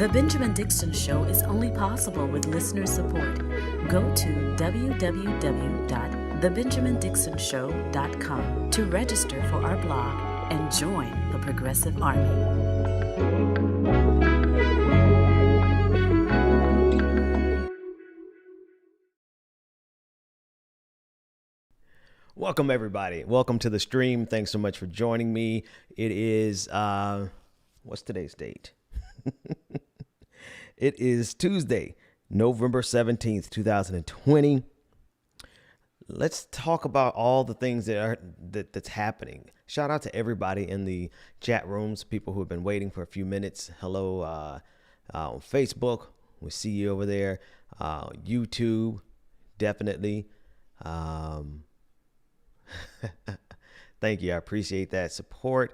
The Benjamin Dixon Show is only possible with listener support. Go to www.thebenjamindixonshow.com to register for our blog and join the Progressive Army. Welcome, everybody. Welcome to the stream. Thanks so much for joining me. It is, what's today's date? It is Tuesday, November 17th, 2020. Let's talk about all the things that's happening. Shout out to everybody in the chat rooms, people who have been waiting for a few minutes. Hello on Facebook. We see you over there. YouTube, definitely. Thank you. I appreciate that support.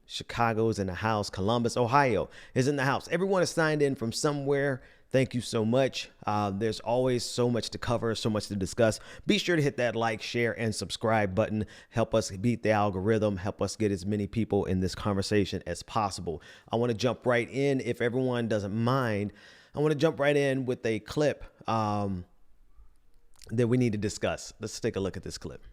Chicago's in the house. Columbus, Ohio is in the house. Everyone is signed in from somewhere. Thank you so much. There's always so much to cover, so much to discuss. Be sure to hit that like, share, and subscribe button. Help us beat the algorithm. Help us get as many people in this conversation as possible. I want to jump right in, if everyone doesn't mind. I want to jump right in with a clip that we need to discuss. Let's take a look at this clip.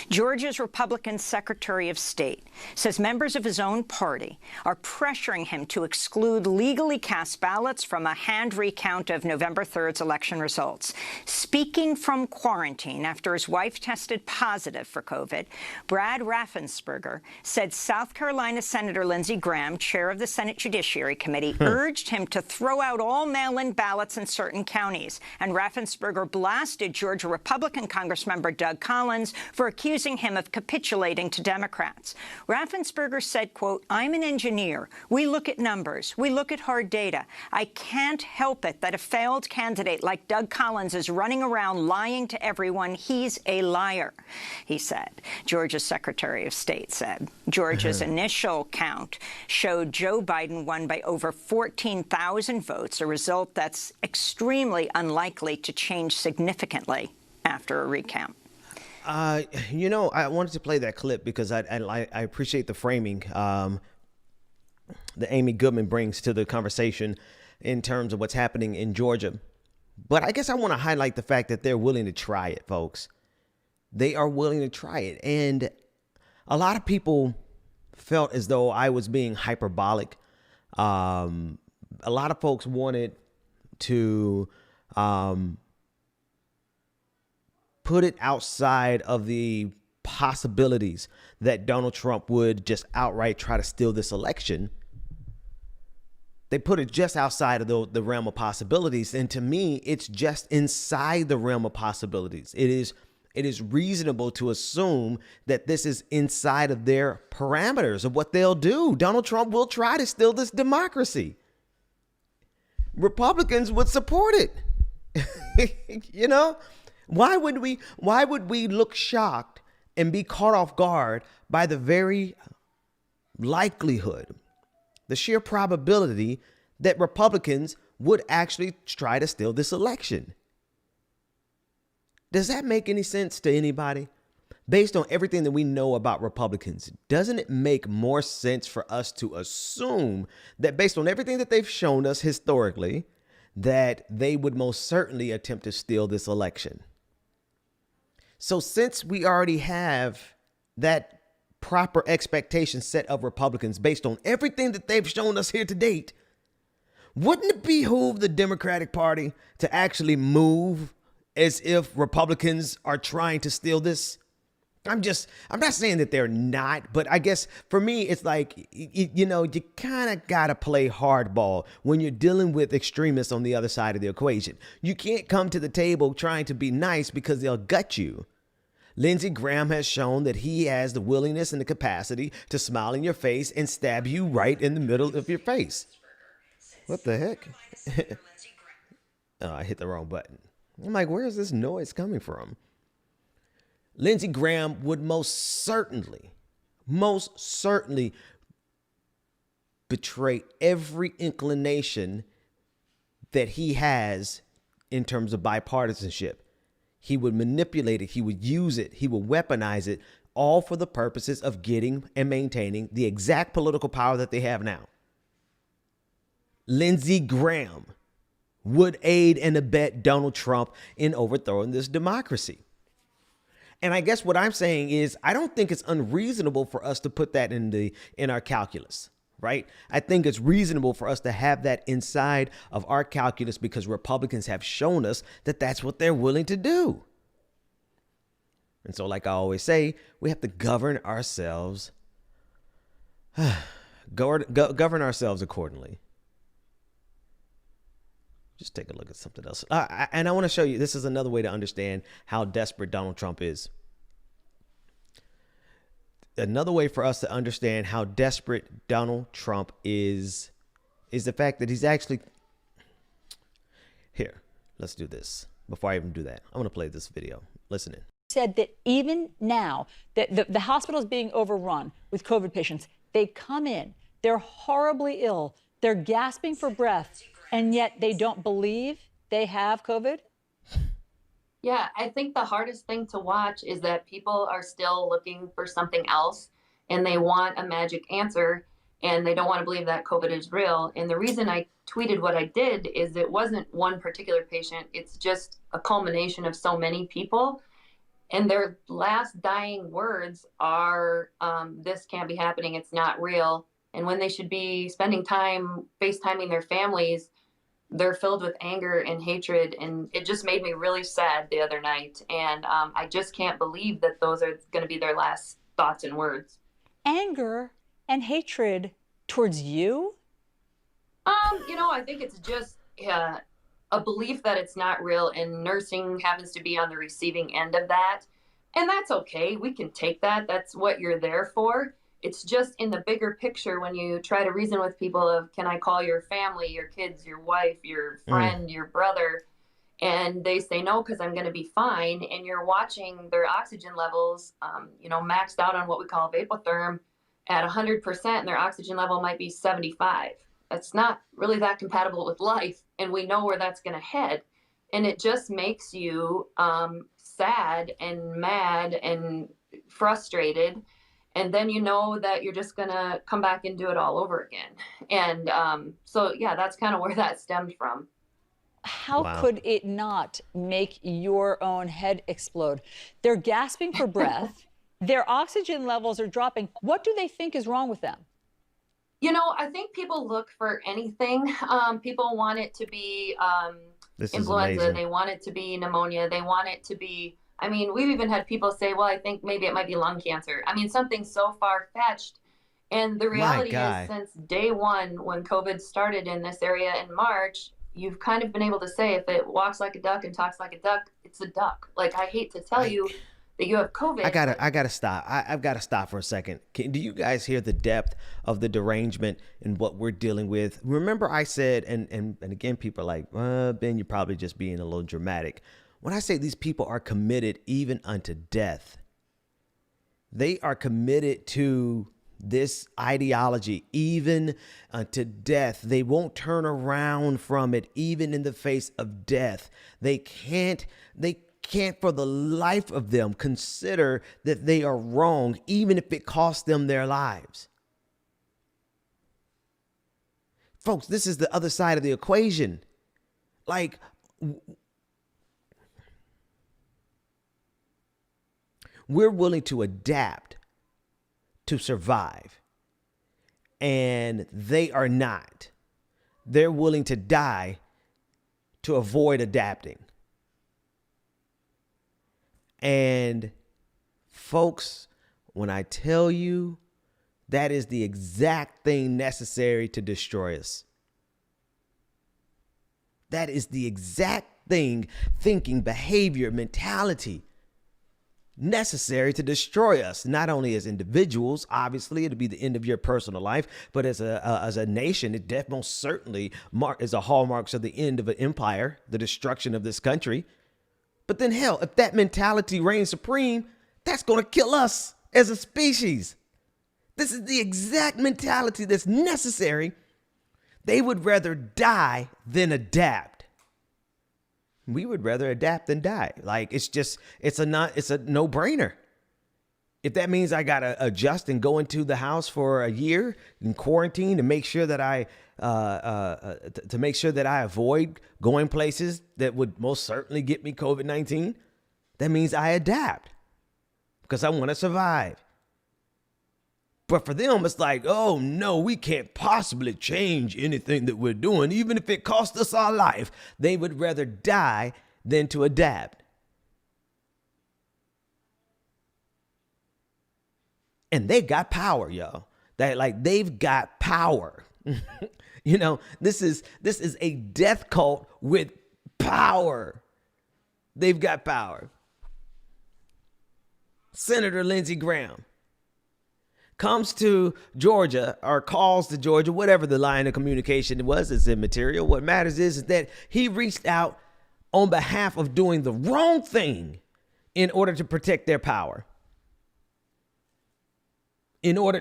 Georgia's Republican Secretary of State says members of his own party are pressuring him to exclude legally cast ballots from a hand recount of November 3rd's election results. Speaking from quarantine after his wife tested positive for COVID, Brad Raffensperger said South Carolina Senator Lindsey Graham, chair of the Senate Judiciary Committee, urged him to throw out all mail-in ballots in certain counties. And Raffensperger blasted Georgia Republican Congressmember Doug Collins for accusing him of capitulating to Democrats. Raffensperger said, quote, "I'm an engineer. We look at numbers. We look at hard data. I can't help it that a failed candidate like Doug Collins is running around lying to everyone. He's a liar," he said. Georgia's Secretary of State said Georgia's initial count showed Joe Biden won by over 14,000 votes, a result that's extremely unlikely to change significantly after a recount. I wanted to play that clip because I appreciate the framing that Amy Goodman brings to the conversation in terms of what's happening in Georgia. But I guess I want to highlight the fact that they're willing to try it, folks. They are willing to try it. And a lot of people felt as though I was being hyperbolic. A lot of folks wanted to put it outside of the possibilities that Donald Trump would just outright try to steal this election. They put it just outside of the realm of possibilities. And to me, it's just inside the realm of possibilities. It is reasonable to assume that this is inside of their parameters of what they'll do. Donald Trump will try to steal this democracy. Republicans would support it. Why would we look shocked and be caught off guard by the very likelihood, the sheer probability that Republicans would actually try to steal this election? Does that make any sense to anybody? Based on everything that we know about Republicans, doesn't it make more sense for us to assume that based on everything that they've shown us historically, that they would most certainly attempt to steal this election? So since we already have that proper expectation set of Republicans based on everything that they've shown us here to date, wouldn't it behoove the Democratic Party to actually move as if Republicans are trying to steal this? I'm not saying that they're not, but I guess for me, it's like, you kind of got to play hardball when you're dealing with extremists on the other side of the equation. You can't come to the table trying to be nice because they'll gut you. Lindsey Graham has shown that he has the willingness and the capacity to smile in your face and stab you right in the middle of your face. What the heck? Oh, I hit the wrong button. I'm like, where is this noise coming from? Lindsey Graham would most certainly betray every inclination that he has in terms of bipartisanship. He would manipulate it. He would use it. He would weaponize it, all for the purposes of getting and maintaining the exact political power that they have now. Lindsey Graham would aid and abet Donald Trump in overthrowing this democracy. And I guess what I'm saying is I don't think it's unreasonable for us to put that in our calculus, right? I think it's reasonable for us to have that inside of our calculus because Republicans have shown us that that's what they're willing to do. And so, like I always say, we have to govern ourselves, govern ourselves accordingly. Just take a look at something else. And I want to show you, this is another way to understand how desperate Donald Trump is. Another way for us to understand how desperate Donald Trump is the fact that he's actually, here, let's do this. Before I even do that, I'm going to play this video. Listen in. Said that even now that the hospital is being overrun with COVID patients, they come in, they're horribly ill, they're gasping for breath, and yet they don't believe they have COVID? Yeah, I think the hardest thing to watch is that people are still looking for something else and they want a magic answer and they don't want to believe that COVID is real. And the reason I tweeted what I did is it wasn't one particular patient. It's just a culmination of so many people. And their last dying words are, this can't be happening. It's not real. And when they should be spending time FaceTiming their families, they're filled with anger and hatred. And it just made me really sad the other night. And I just can't believe that those are going to be their last thoughts and words. Anger and hatred towards you? I think it's just a belief that it's not real, and nursing happens to be on the receiving end of that. And that's okay. We can take that. That's what you're there for. It's just in the bigger picture when you try to reason with people of, can I call your family, your kids, your wife, your friend, your brother? And they say no, because I'm going to be fine. And you're watching their oxygen levels, maxed out on what we call vapotherm at 100%, and their oxygen level might be 75. That's not really that compatible with life. And we know where that's going to head. And it just makes you sad and mad and frustrated. And then you know that you're just going to come back and do it all over again. And that's kind of where that stemmed from. How could it not make your own head explode? They're gasping for breath. Their oxygen levels are dropping. What do they think is wrong with them? I think people look for anything. People want it to be influenza. They want it to be pneumonia. They want it to be, we've even had people say, well, I think maybe it might be lung cancer. Something so far-fetched. And the reality is, since day one, when COVID started in this area in March, you've kind of been able to say, if it walks like a duck and talks like a duck, it's a duck. Like, I hate to tell you that you have COVID. I gotta stop. I've got to stop for a second. Do you guys hear the depth of the derangement and what we're dealing with? Remember I said, and again, people are like, Ben, you're probably just being a little dramatic. When I say these people are committed even unto death, they are committed to this ideology even unto death. They won't turn around from it, even in the face of death. They can't for the life of them consider that they are wrong, even if it costs them their lives. Folks, this is the other side of the equation. Like, we're willing to adapt to survive, and they are not. They're willing to die to avoid adapting. And folks, when I tell you, that is the exact thing necessary to destroy us. That is the exact thing, thinking, behavior, mentality necessary to destroy us, not only as individuals. Obviously, it'll be the end of your personal life, but as a nation, it most certainly is a hallmarks of the end of an empire, the destruction of this country. But then hell, if that mentality reigns supreme, that's going to kill us as a species. This is the exact mentality that's necessary. They would rather die than adapt. We would rather adapt than die. Like, it's a no-brainer. If that means I got to adjust and go into the house for a year in quarantine to make sure that I to make sure that I avoid going places that would most certainly get me COVID-19, that means I adapt because I want to survive. But for them, it's like, oh no, we can't possibly change anything that we're doing, even if it costs us our life. They would rather die than to adapt. And they got power, y'all. They've got power. You know, this is a death cult with power. They've got power. Senator Lindsey Graham comes to Georgia or calls to Georgia, whatever the line of communication was, it's immaterial. What matters is that he reached out on behalf of doing the wrong thing in order to protect their power. In order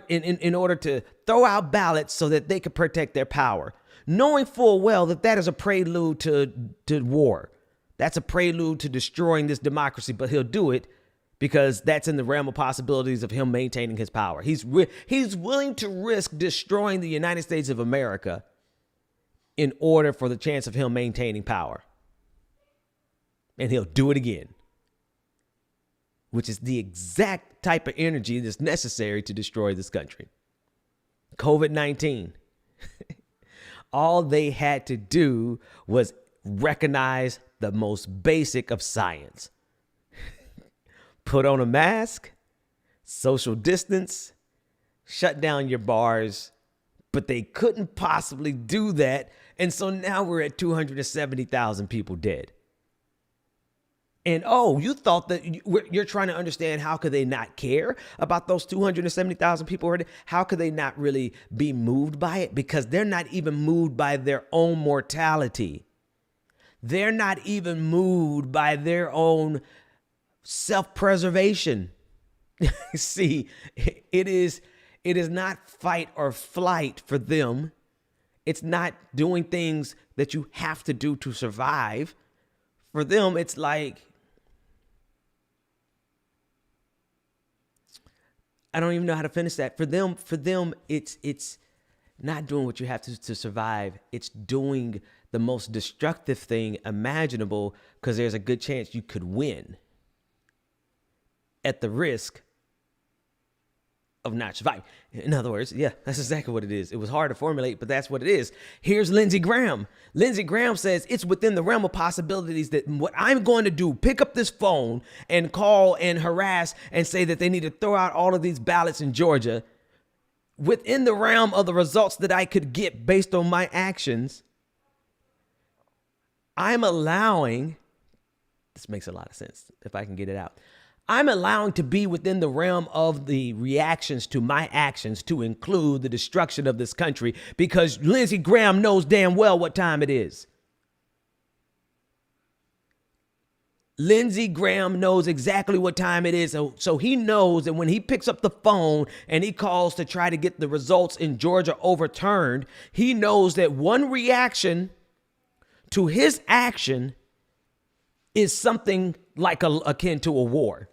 to throw out ballots so that they could protect their power, knowing full well that that is a prelude to war. That's a prelude to destroying this democracy, but he'll do it because that's in the realm of possibilities of him maintaining his power. He's willing to risk destroying the United States of America in order for the chance of him maintaining power. And he'll do it again, which is the exact type of energy that's necessary to destroy this country. COVID-19. All they had to do was recognize the most basic of science. Put on a mask, social distance, shut down your bars, but they couldn't possibly do that. And so now we're at 270,000 people dead. And oh, you thought that you're trying to understand how could they not care about those 270,000 people? How could they not really be moved by it? Because they're not even moved by their own mortality. They're not even moved by their own self-preservation. See, it is not fight or flight for them. It's not doing things that you have to do to survive. For them, it's like, I don't even know how to finish that. For them, it's not doing what you have to survive. It's doing the most destructive thing imaginable because there's a good chance you could win at the risk of not surviving. In other words, yeah, that's exactly what it is. It was hard to formulate, but that's what it is. Here's Lindsey Graham. Lindsey Graham says it's within the realm of possibilities that what I'm going to do, pick up this phone and call and harass and say that they need to throw out all of these ballots in Georgia, within the realm of the results that I could get based on my actions. I'm allowing, this makes a lot of sense if I can get it out. I'm allowing to be within the realm of the reactions to my actions to include the destruction of this country because Lindsey Graham knows damn well what time it is. Lindsey Graham knows exactly what time it is. So he knows that when he picks up the phone and he calls to try to get the results in Georgia overturned, he knows that one reaction to his action is something like akin to a war.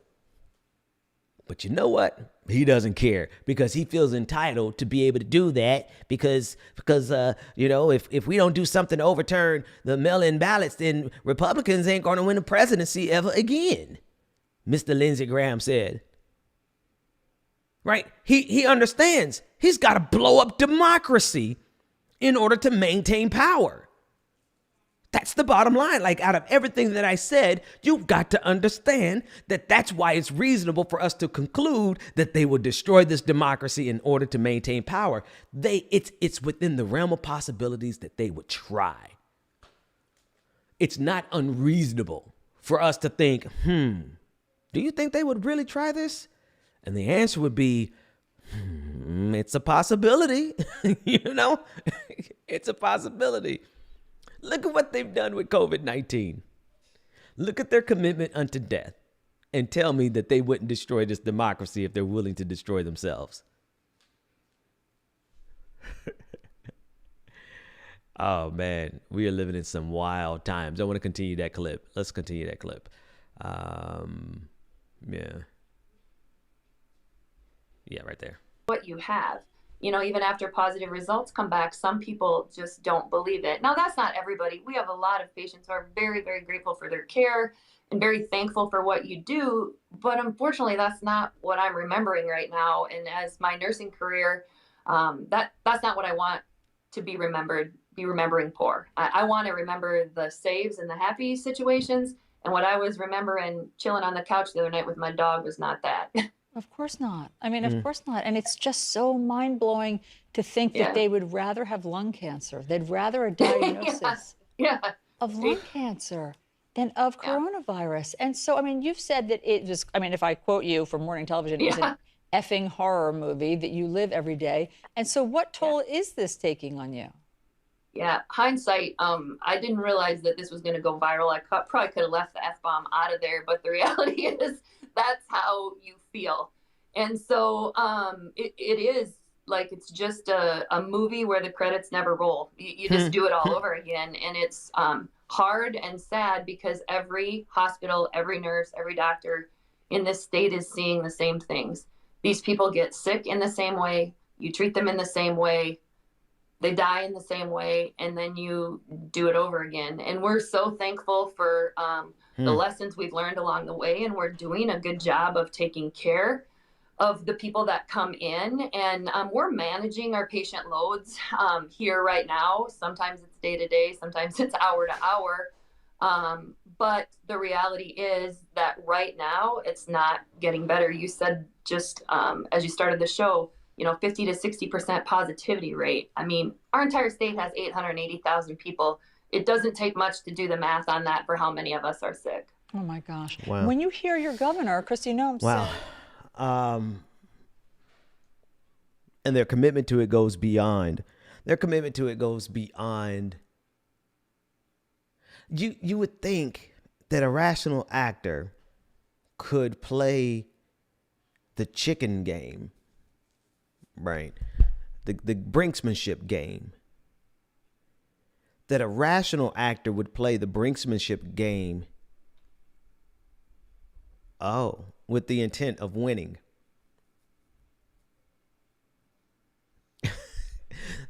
But you know what? He doesn't care because he feels entitled to be able to do that because if we don't do something to overturn the mail-in ballots, then Republicans ain't going to win the presidency ever again, Mr. Lindsey Graham said. Right? He understands he's got to blow up democracy in order to maintain power. That's the bottom line. Like, out of everything that I said, you've got to understand that that's why it's reasonable for us to conclude that they will destroy this democracy in order to maintain power. It's within the realm of possibilities that they would try. It's not unreasonable for us to think, do you think they would really try this? And the answer would be, it's a possibility. It's a possibility. Look at what they've done with COVID-19. Look at their commitment unto death and tell me that they wouldn't destroy this democracy if they're willing to destroy themselves. Oh, man, we are living in some wild times. I want to continue that clip. Let's continue that clip. Yeah, right there. What you have. even after positive results come back, some people just don't believe it. Now, that's not everybody. We have a lot of patients who are very, very grateful for their care and very thankful for what you do. But unfortunately, that's not what I'm remembering right now. And as my nursing career, that's not what I want to be remembering for. I want to remember the saves and the happy situations. And what I was remembering chilling on the couch the other night with my dog was not that. Of course not. I mean, of course not. And it's just so mind-blowing to think that they would rather have lung cancer. They'd rather a diagnosis of lung cancer than of coronavirus. And so, I mean, you've said that it was, I mean, if I quote you from morning television, it was an effing horror movie that you live every day. And so what toll is this taking on you? Yeah, hindsight, I didn't realize that this was going to go viral. I probably could have left the F-bomb out of there, but the reality is that's how you feel. And so it is like it's just a movie where the credits never roll. You just do it all over again. And it's hard and sad because every hospital, every nurse, every doctor in this state is seeing the same things. These people get sick in the same way. You treat them in the same way. They die in the same way, and then you do it over again. And we're so thankful for the lessons we've learned along the way, and we're doing a good job of taking care of the people that come in. And we're managing our patient loads here right now. Sometimes it's day to day, sometimes it's hour to hour. But the reality is that right now it's not getting better. You said just as you started the show, 50 to 60% positivity rate. I mean, our entire state has 880,000 people. It doesn't take much to do the math on that for how many of us are sick. Oh my gosh. Wow. When you hear your governor, Kristi Noem, Wow. say, And their commitment to it goes beyond. Their commitment to it goes beyond. You would think that a rational actor could play the chicken game. Right. The brinksmanship game. That a rational actor would play the brinksmanship game. Oh, with the intent of winning.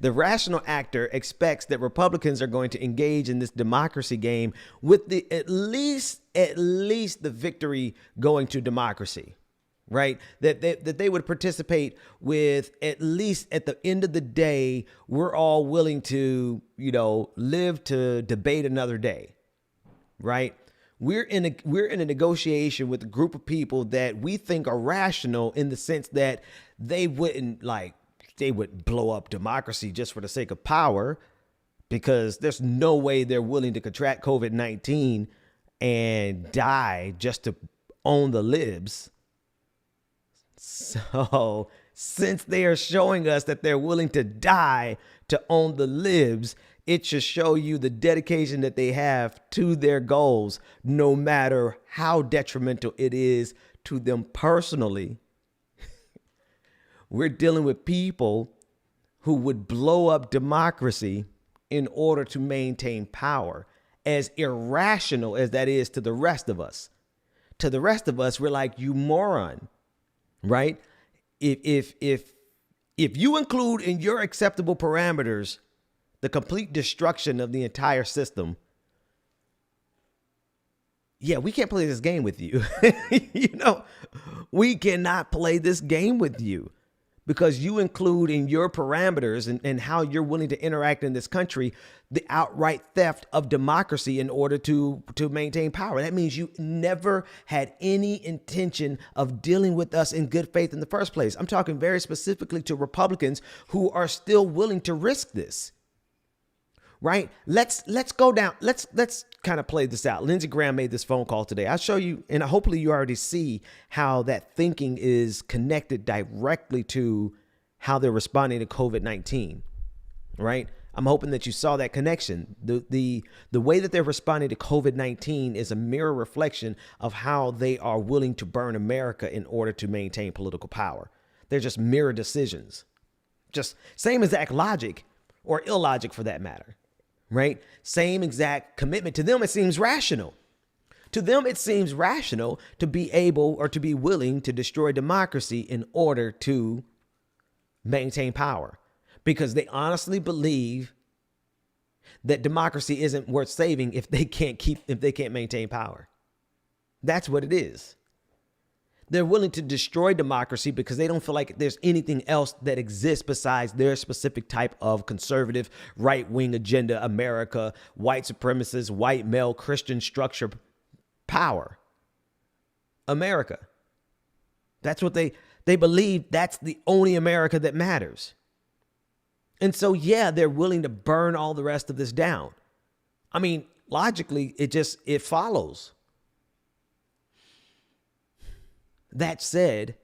The rational actor expects that Republicans are going to engage in this democracy game with the at least the victory going to democracy. Right? That they would participate with, at least at the end of the day, we're all willing to, live to debate another day. Right? We're in a negotiation with a group of people that we think are rational in the sense that they wouldn't blow up democracy just for the sake of power, because there's no way they're willing to contract COVID-19 and die just to own the libs. So since they are showing us that they're willing to die to own the libs, it should show you the dedication that they have to their goals, no matter how detrimental it is to them personally. We're dealing with people who would blow up democracy in order to maintain power, as irrational as that is to the rest of us. To the rest of us, we're like, you moron. Right? If you include in your acceptable parameters the complete destruction of the entire system, we can't play this game with you. We cannot play this game with you, because you include in your parameters and how you're willing to interact in this country the outright theft of democracy in order to maintain power. That means you never had any intention of dealing with us in good faith in the first place. I'm talking very specifically to Republicans who are still willing to risk this. Right? Let's go down. Let's kind of play this out. Lindsey Graham made this phone call today. I'll show you, and hopefully you already see how that thinking is connected directly to how they're responding to COVID-19. Right? I'm hoping that you saw that connection. The way that they're responding to COVID-19 is a mirror reflection of how they are willing to burn America in order to maintain political power. They're just mirror decisions. Just same exact logic, or illogic for that matter. Right? Same exact commitment. To them, it seems rational. To them, it seems rational to be able or to be willing to destroy democracy in order to maintain power because they honestly believe that democracy isn't worth saving if they can't maintain power. That's what it is. They're willing to destroy democracy because they don't feel like there's anything else that exists besides their specific type of conservative right-wing agenda, America, white supremacist, white male Christian structure power. America. That's what they believe. That's the only America that matters. And so, yeah, they're willing to burn all the rest of this down. I mean, logically, it follows. That said,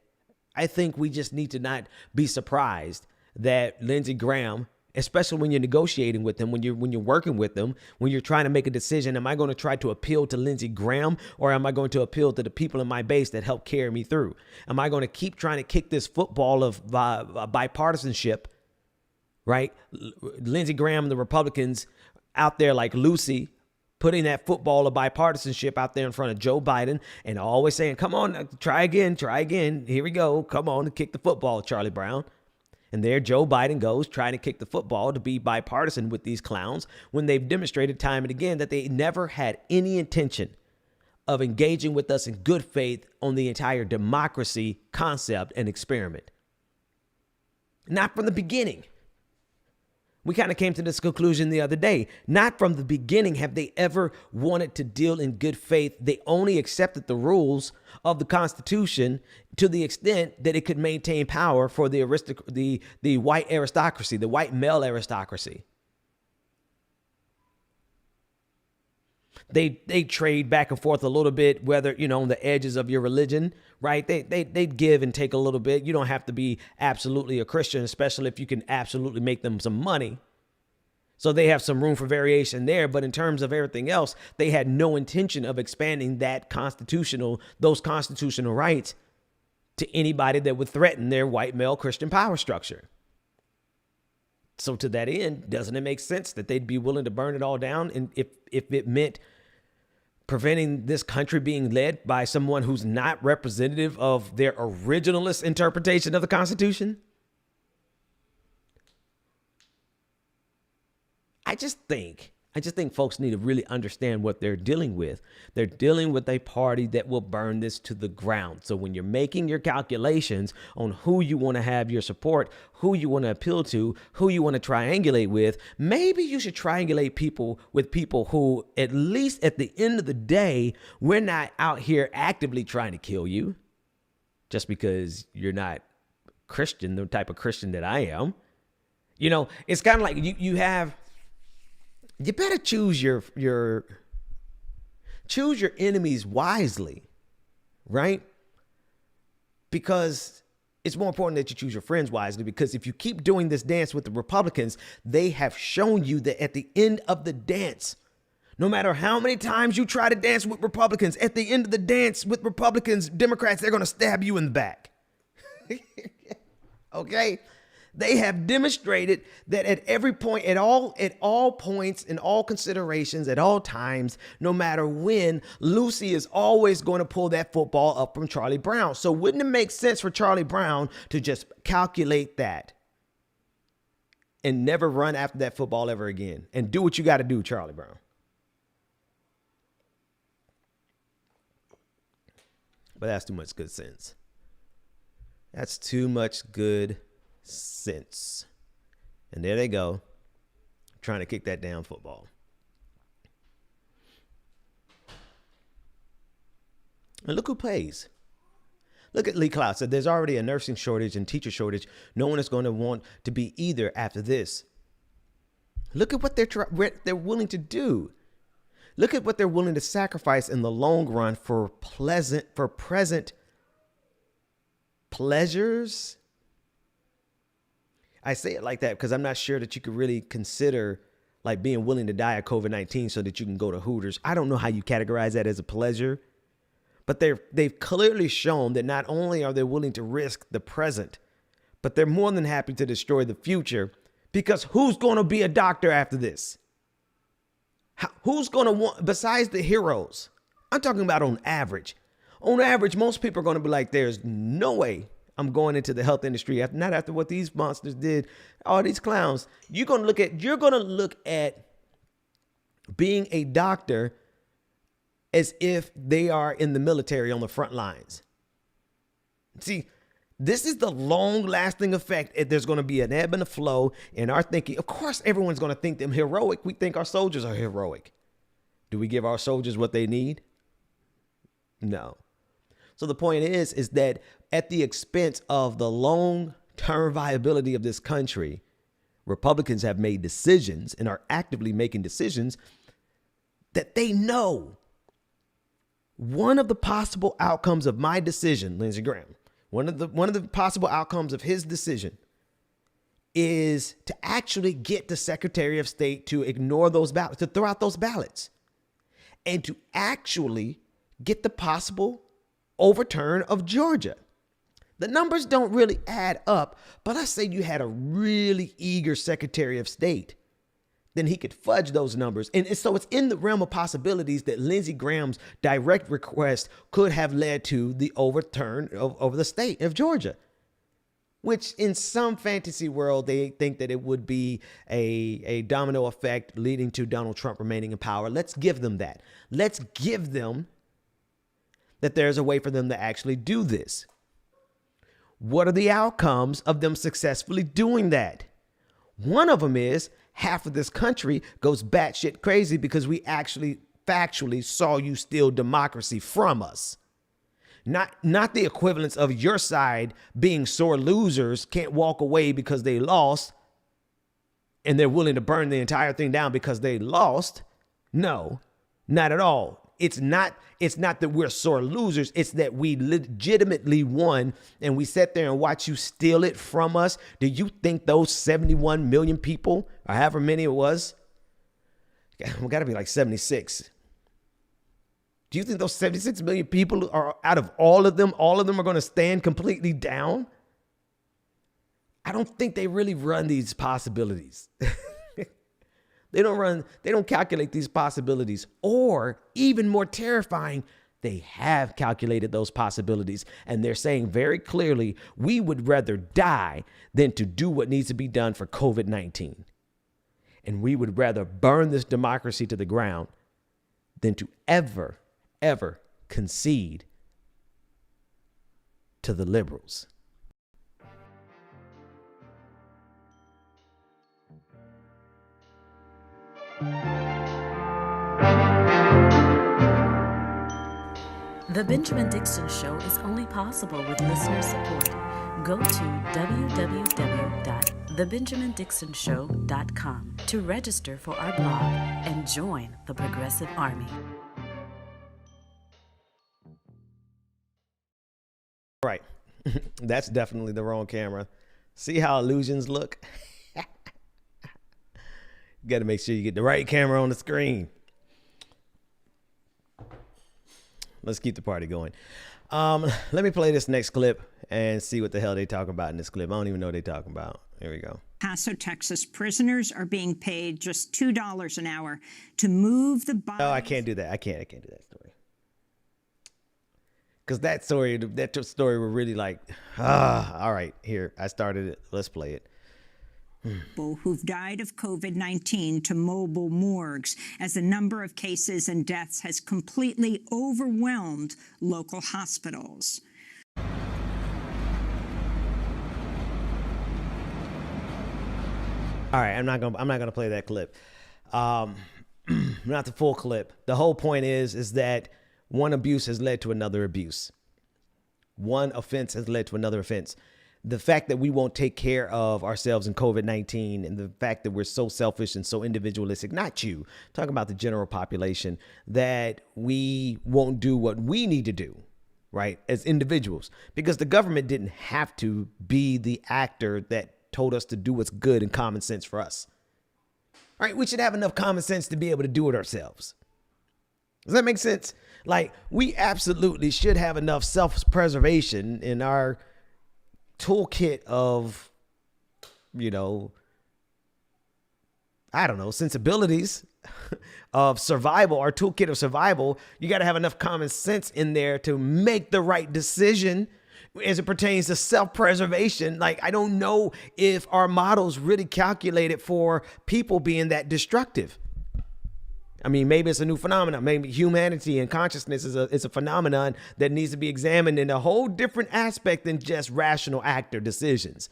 I think we just need to not be surprised that Lindsey Graham, especially when you're negotiating with them, when you're working with them, when you're trying to make a decision, am I going to try to appeal to Lindsey Graham or am I going to appeal to the people in my base that help carry me through? Am I going to keep trying to kick this football of bipartisanship, right? Lindsey Graham and the Republicans out there like Lucy, putting that football of bipartisanship out there in front of Joe Biden and always saying, come on, try again. Here we go. Come on and kick the football, Charlie Brown. And there Joe Biden goes trying to kick the football to be bipartisan with these clowns when they've demonstrated time and again that they never had any intention of engaging with us in good faith on the entire democracy concept and experiment. Not from the beginning. We kind of came to this conclusion the other day. Not from the beginning have they ever wanted to deal in good faith. They only accepted the rules of the Constitution to the extent that it could maintain power for the white aristocracy, the white male aristocracy. They trade back and forth a little bit, whether, on the edges of your religion, right? They give and take a little bit. You don't have to be absolutely a Christian, especially if you can absolutely make them some money. So they have some room for variation there. But in terms of everything else, they had no intention of expanding those constitutional rights to anybody that would threaten their white male Christian power structure. So to that end, doesn't it make sense that they'd be willing to burn it all down? And if it meant preventing this country being led by someone who's not representative of their originalist interpretation of the Constitution? I just think folks need to really understand what they're dealing with. They're dealing with a party that will burn this to the ground. So when you're making your calculations on who you want to have your support, who you want to appeal to, who you want to triangulate with, maybe you should triangulate with people who, at least at the end of the day, we're not out here actively trying to kill you just because you're not Christian, the type of Christian that I am. It's kind of like you better choose your enemies wisely, right? Because it's more important that you choose your friends wisely, because if you keep doing this dance with the Republicans, they have shown you that at the end of the dance, no matter how many times you try to dance with Republicans, at the end of the dance with Republicans, Democrats, they're going to stab you in the back. Okay? They have demonstrated that at every point, at all points, in all considerations, at all times, no matter when, Lucy is always going to pull that football up from Charlie Brown. So wouldn't it make sense for Charlie Brown to just calculate that and never run after that football ever again and do what you got to do, Charlie Brown? But that's too much good sense. That's too much good sense. And there they go, trying to kick that damn football. And look who pays. Look at Lee Cloud said there's already a nursing shortage and teacher shortage. No one is going to want to be either after this. Look at what they're willing to do. Look at what they're willing to sacrifice in the long run for present pleasures. I say it like that because I'm not sure that you could really consider like being willing to die of COVID-19 so that you can go to Hooters. I don't know how you categorize that as a pleasure, but they've clearly shown that not only are they willing to risk the present, but they're more than happy to destroy the future, because who's going to be a doctor after this? Who's going to want, besides the heroes? I'm talking about on average. On average, most people are going to be like, there's no way I'm going into the health industry after, not after what these monsters did, all these clowns. You're going to look at being a doctor as if they are in the military on the front lines. See, this is the long-lasting effect. There's going to be an ebb and a flow in our thinking. Of course, everyone's going to think them heroic. We think our soldiers are heroic. Do we give our soldiers what they need? No. So the point is that at the expense of the long-term viability of this country, Republicans have made decisions and are actively making decisions that they know one of the possible outcomes of my decision, Lindsey Graham, one of the possible outcomes of his decision is to actually get the Secretary of State to ignore those ballots, to throw out those ballots, and to actually get the possible overturn of Georgia. The numbers don't really add up, but let's say you had a really eager Secretary of State, then he could fudge those numbers. And so it's in the realm of possibilities that Lindsey Graham's direct request could have led to the overturn over the state of Georgia, which in some fantasy world, they think that it would be a domino effect leading to Donald Trump remaining in power. Let's give them that. Let's give them that there's a way for them to actually do this. What are the outcomes of them successfully doing that? One of them is half of this country goes batshit crazy because we actually factually saw you steal democracy from us. Not the equivalence of your side being sore losers, can't walk away because they lost and they're willing to burn the entire thing down because they lost. No, not at all. It's not that we're sore losers. It's that we legitimately won and we sat there and watched you steal it from us. Do you think those 71 million people, or however many it was, we got to be like 76. Do you think those 76 million people are, out of all of them are going to stand completely down? I don't think they really run these possibilities. They don't calculate these possibilities, or even more terrifying, they have calculated those possibilities. And they're saying very clearly, we would rather die than to do what needs to be done for COVID-19. And we would rather burn this democracy to the ground than to ever concede to the liberals. The Benjamin Dixon Show is only possible with listener support. Go to www.thebenjamindixonshow.com to register for our blog and join the Progressive Army. Right. That's definitely the wrong camera. See how illusions look? You got to make sure you get the right camera on the screen. Let's keep the party going. Let me play this next clip and see what the hell they talking about in this clip. I don't even know what they talking about. Here we go. Paso, Texas prisoners are being paid just $2 an hour to move the bodies. Oh, I can't do that. I can't do that story. Because that story were really like, all right, here, I started it. Let's play it. People who've died of COVID-19 to mobile morgues as the number of cases and deaths has completely overwhelmed local hospitals. All right, I'm not gonna play that clip. Not the full clip. The whole point is that one abuse has led to another abuse. One offense has led to another offense. The fact that we won't take care of ourselves in COVID-19 and the fact that we're so selfish and so individualistic, not you, talking about the general population, that we won't do what we need to do, right, as individuals, because the government didn't have to be the actor that told us to do what's good and common sense for us. All right, we should have enough common sense to be able to do it ourselves. Does that make sense? Like, we absolutely should have enough self-preservation in our toolkit of, sensibilities of survival, our toolkit of survival. You got to have enough common sense in there to make the right decision as it pertains to self-preservation. Like, I don't know if our models really calculated for people being that destructive. I mean, maybe it's a new phenomenon. Maybe humanity and consciousness is a phenomenon that needs to be examined in a whole different aspect than just rational actor decisions.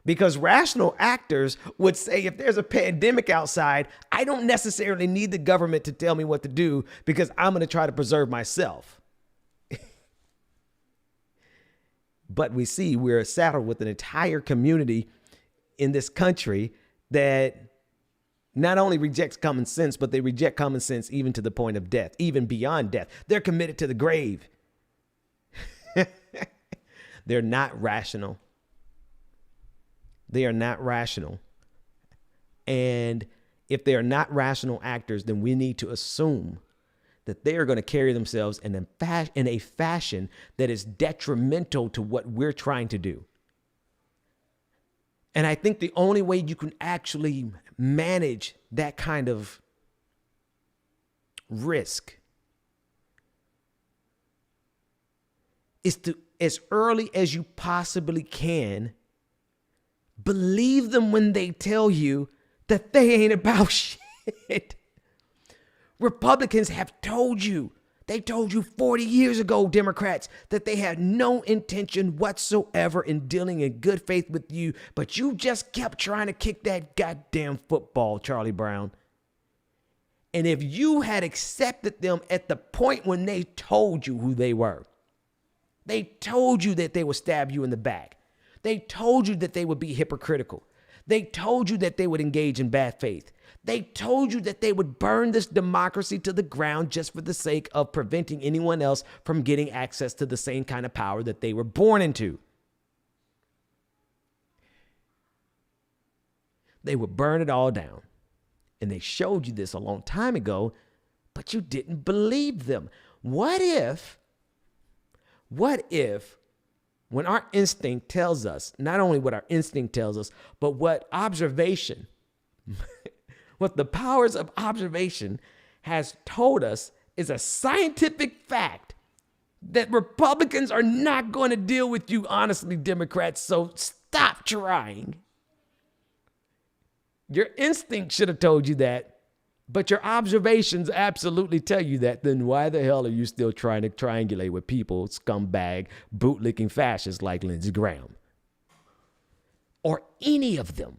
Because rational actors would say, if there's a pandemic outside, I don't necessarily need the government to tell me what to do because I'm going to try to preserve myself. But we see we're saddled with an entire community in this country that not only rejects common sense, but they reject common sense even to the point of death, even beyond death. They're committed to the grave. They're not rational. They are not rational. And if they are not rational actors, then we need to assume that they are going to carry themselves in a fashion that is detrimental to what we're trying to do. And I think the only way you can actually manage that kind of risk is to, as early as you possibly can, believe them when they tell you that they ain't about shit. Republicans have told you, they told you 40 years ago, Democrats, that they had no intention whatsoever in dealing in good faith with you, but you just kept trying to kick that goddamn football, Charlie Brown. And if you had accepted them at the point when they told you who they were, they told you that they would stab you in the back. They told you that they would be hypocritical. They told you that they would engage in bad faith. They told you that they would burn this democracy to the ground just for the sake of preventing anyone else from getting access to the same kind of power that they were born into. They would burn it all down. And they showed you this a long time ago, but you didn't believe them. What if when our instinct tells us, not only what our instinct tells us, but what observation, what the powers of observation has told us is a scientific fact that Republicans are not going to deal with you honestly, Democrats, so stop trying. Your instinct should have told you that, but your observations absolutely tell you that. Then why the hell are you still trying to triangulate with people, scumbag, bootlicking fascists like Lindsey Graham? Or any of them.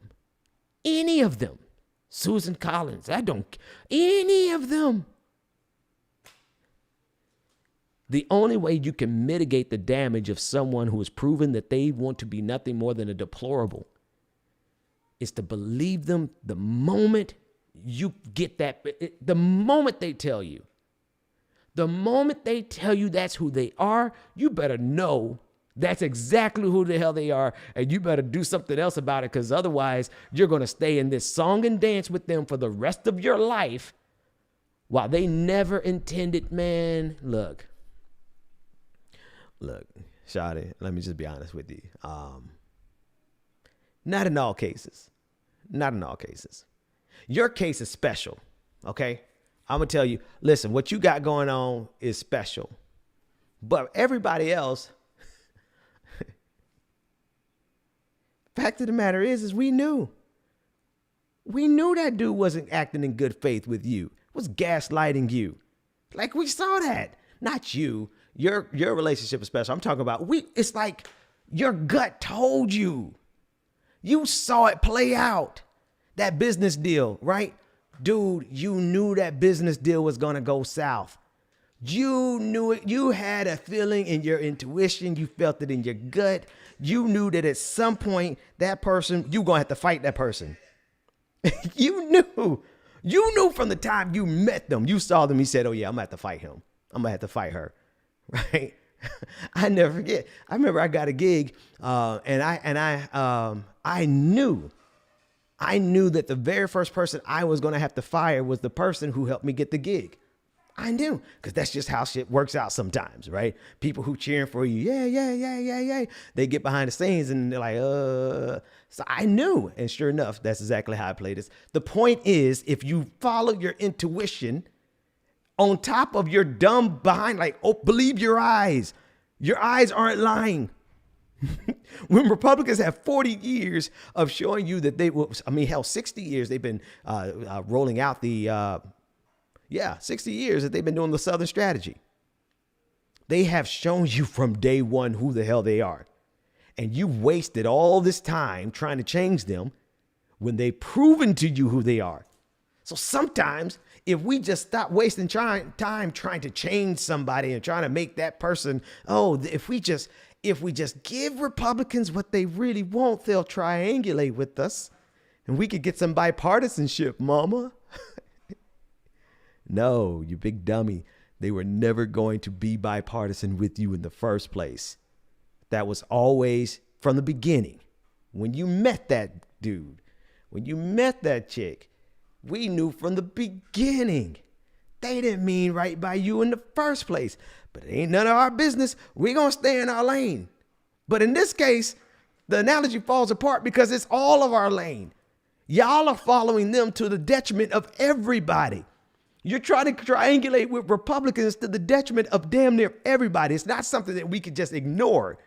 Susan Collins, any of them. The only way you can mitigate the damage of someone who has proven that they want to be nothing more than a deplorable is to believe them the moment you get that, the moment they tell you. The moment they tell you that's who they are, you better know that's exactly who the hell they are, and you better do something else about it, because otherwise you're going to stay in this song and dance with them for the rest of your life while they never intended, man. Look, Shawty, let me just be honest with you. Not in all cases. Your case is special, okay? I'm going to tell you, listen, what you got going on is special. But everybody else, fact of the matter is we knew. We knew that dude wasn't acting in good faith with you. Was gaslighting you. Like, we saw that. Not you. Your relationship is special. I'm talking about it's like your gut told you. You saw it play out. That business deal, right? Dude, you knew that business deal was going to go south. You knew it. You had a feeling in your intuition. You felt it in your gut. You knew that at some point that person, you going to have to fight that person. You knew from the time you met them. You saw them. You said, oh yeah, I'm going to have to fight him. I'm going to have to fight her. Right? I never forget. I remember I got a gig and I knew that the very first person I was going to have to fire was the person who helped me get the gig. I knew, because that's just how shit works out sometimes, right? People who cheering for you, yeah. They get behind the scenes and they're like, So I knew, and sure enough, that's exactly how I played this. The point is, if you follow your intuition on top of your dumb behind, like, oh, believe your eyes. Your eyes aren't lying. When Republicans have 40 years of showing you that they will, 60 years they've been rolling out 60 years that they've been doing the Southern strategy. They have shown you from day one who the hell they are. And you wasted all this time trying to change them when they've proven to you who they are. So sometimes if we just stop wasting time trying to change somebody and trying to make that person, if we just give Republicans what they really want, they'll triangulate with us and we could get some bipartisanship, mama. No, you big dummy. They were never going to be bipartisan with you in the first place. That was always from the beginning. When you met that dude, when you met that chick, we knew from the beginning they didn't mean right by you in the first place. But it ain't none of our business. We're going to stay in our lane. But in this case, the analogy falls apart because it's all of our lane. Y'all are following them to the detriment of everybody. You're trying to triangulate with Republicans to the detriment of damn near everybody. It's not something that we could just ignore,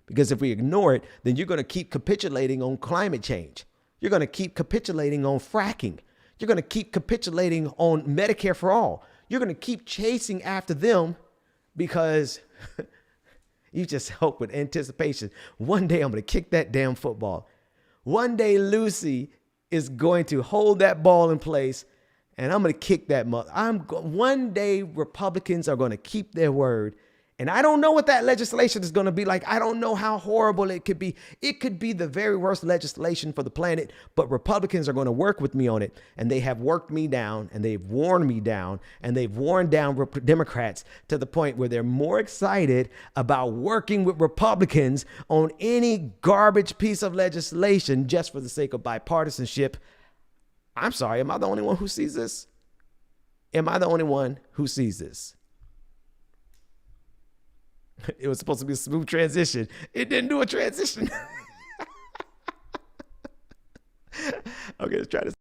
because if we ignore it, then you're going to keep capitulating on climate change. You're going to keep capitulating on fracking. You're going to keep capitulating on Medicare for all. You're going to keep chasing after them because you just hope with anticipation. One day I'm going to kick that damn football. One day Lucy is going to hold that ball in place and I'm going to kick that mother. One day Republicans are going to keep their word. And I don't know what that legislation is going to be like. I don't know how horrible it could be. It could be the very worst legislation for the planet, but Republicans are going to work with me on it. And they have worked me down and they've worn me down and they've worn down Democrats to the point where they're more excited about working with Republicans on any garbage piece of legislation just for the sake of bipartisanship. I'm sorry. Am I the only one who sees this? Am I the only one who sees this? It was supposed to be a smooth transition. It didn't do a transition. Okay, let's try this.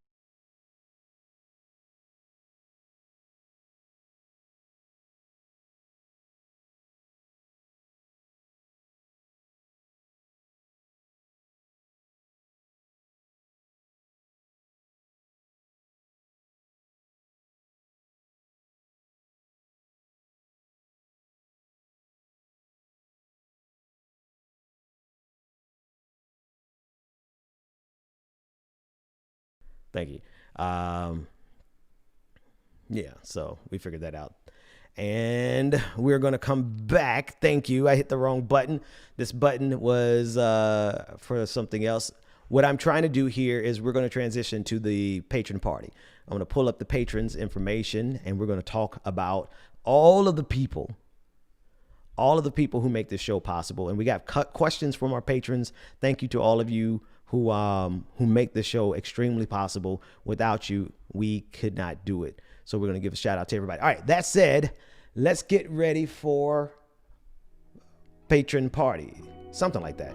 Thank you. Yeah, so we figured that out. And we're going to come back. Thank you. I hit the wrong button. This button was for something else. What I'm trying to do here is we're going to transition to the patron party. I'm going to pull up the patrons information and we're going to talk about all of the people who make this show possible. And we got questions from our patrons. Thank you to all of you who make the show extremely possible. Without you, we could not do it. So we're going to give a shout out to everybody. All right, that said, let's get ready for Patron Party. Something like that.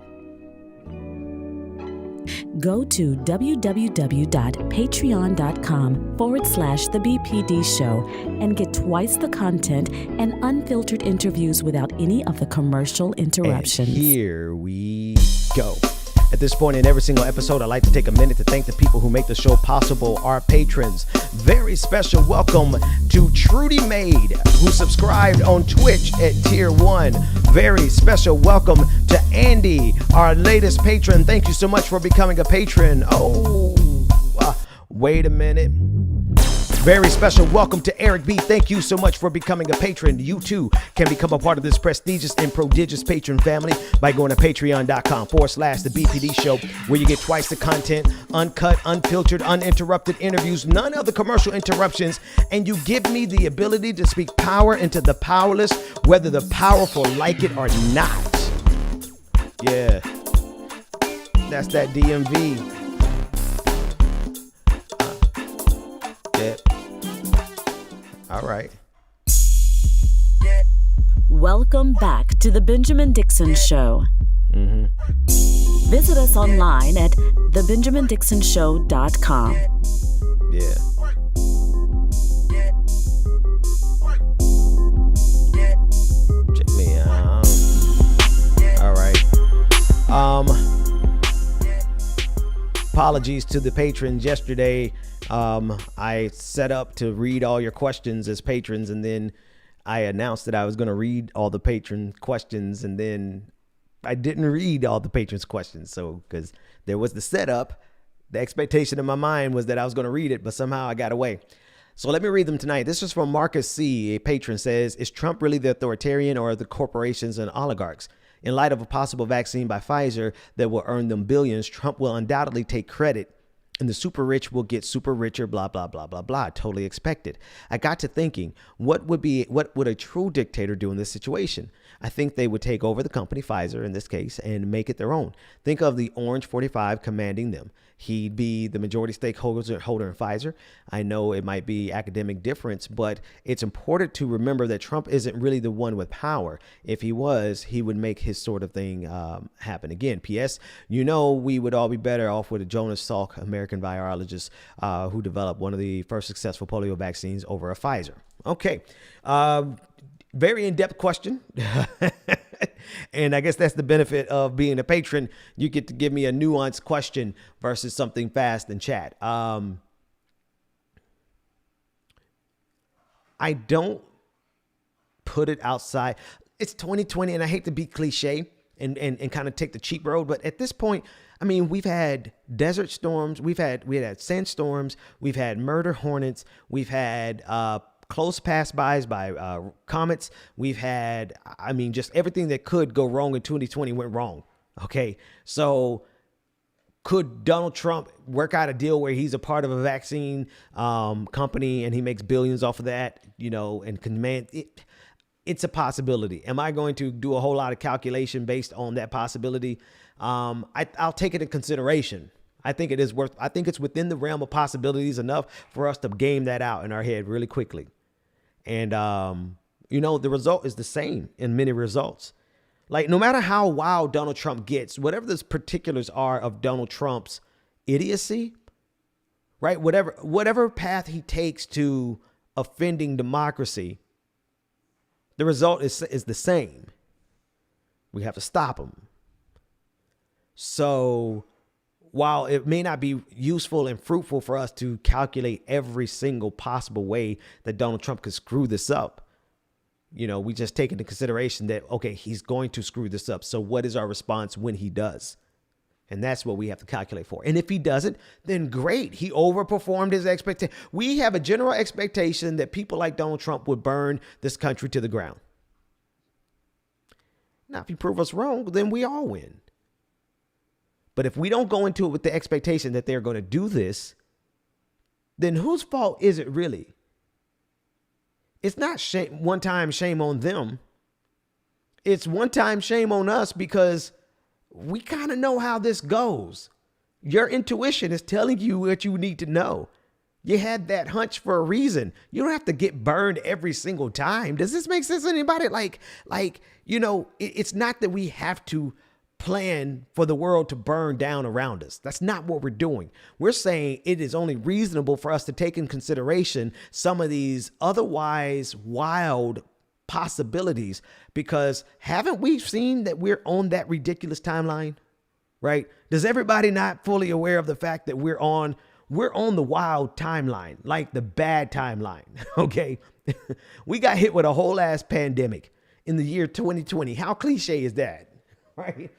Go to www.patreon.com/The BPD Show and get twice the content and unfiltered interviews without any of the commercial interruptions. And here we go. At this point in every single episode, I'd like to take a minute to thank the people who make the show possible, our patrons. Very special welcome to Trudy Maid, who subscribed on Twitch at Tier 1. Very special welcome to Andy, our latest patron. Thank you so much for becoming a patron. Wait a minute. Very special welcome to Eric B. Thank you so much for becoming a patron. You too can become a part of this prestigious and prodigious patron family by going to patreon.com/The BPD Show, where you get twice the content, uncut, unfiltered, uninterrupted interviews, none of the commercial interruptions, and you give me the ability to speak power into the powerless, whether the powerful like it or not. Yeah, that's that DMV. Yeah. All right. Welcome back to the Benjamin Dixon Show. Visit us online at thebenjamindixonshow.com. Yeah. Check me out. All right. apologies to the patrons yesterday. I set up to read all your questions as patrons, and then I announced that I was going to read all the patron questions, and then I didn't read all the patrons' questions. So, because there was the setup, the expectation in my mind was that I was going to read it, but somehow I got away. So let me read them tonight. This is from Marcus C. A patron says, is Trump really the authoritarian or the corporations and oligarchs? In light of a possible vaccine by Pfizer that will earn them billions, Trump will undoubtedly take credit and the super rich will get super richer, blah, blah, blah, blah, blah. Totally expected. I got to thinking, what would a true dictator do in this situation? I think they would take over the company, Pfizer in this case, and make it their own. Think of the Orange 45 commanding them. He'd be the majority stakeholder in Pfizer. I know it might be academic difference, but it's important to remember that Trump isn't really the one with power. If he was, he would make his sort of thing happen. Again, P.S., we would all be better off with a Jonas Salk, American virologist who developed one of the first successful polio vaccines over a Pfizer. Okay. Very in-depth question. And I guess that's the benefit of being a patron. You get to give me a nuanced question versus something fast in chat. I don't put it outside. It's 2020, and I hate to be cliche and kind of take the cheap road, but at this point, I mean, we've had desert storms, we had sandstorms, we've had murder hornets, we've had close pass-bys by comets. We've had, just everything that could go wrong in 2020 went wrong. Okay, so could Donald Trump work out a deal where he's a part of a vaccine company and he makes billions off of that, and command it? It's a possibility. Am I going to do a whole lot of calculation based on that possibility? I'll take it in consideration. I think it's within the realm of possibilities enough for us to game that out in our head really quickly. And, the result is the same in many results. Like, no matter how wild Donald Trump gets, whatever the particulars are of Donald Trump's idiocy, right? Whatever path he takes to offending democracy, the result is the same. We have to stop him. So while it may not be useful and fruitful for us to calculate every single possible way that Donald Trump could screw this up, we just take into consideration that, okay, he's going to screw this up. So what is our response when he does? And that's what we have to calculate for. And if he doesn't, then great. He overperformed his expectation. We have a general expectation that people like Donald Trump would burn this country to the ground. Now, if you prove us wrong, then we all win. But if we don't go into it with the expectation that they're going to do this, then whose fault is it really? It's not one time shame on them. It's one time shame on us because we kind of know how this goes. Your intuition is telling you what you need to know. You had that hunch for a reason. You don't have to get burned every single time. Does this make sense to anybody? It's not that we have to plan for the world to burn down around us. That's not what we're doing. We're saying it is only reasonable for us to take in consideration some of these otherwise wild possibilities, because haven't we seen that we're on that ridiculous timeline, right? Does everybody not fully aware of the fact that we're on the wild timeline, like the bad timeline, okay? We got hit with a whole ass pandemic in the year 2020. How cliche is that, right?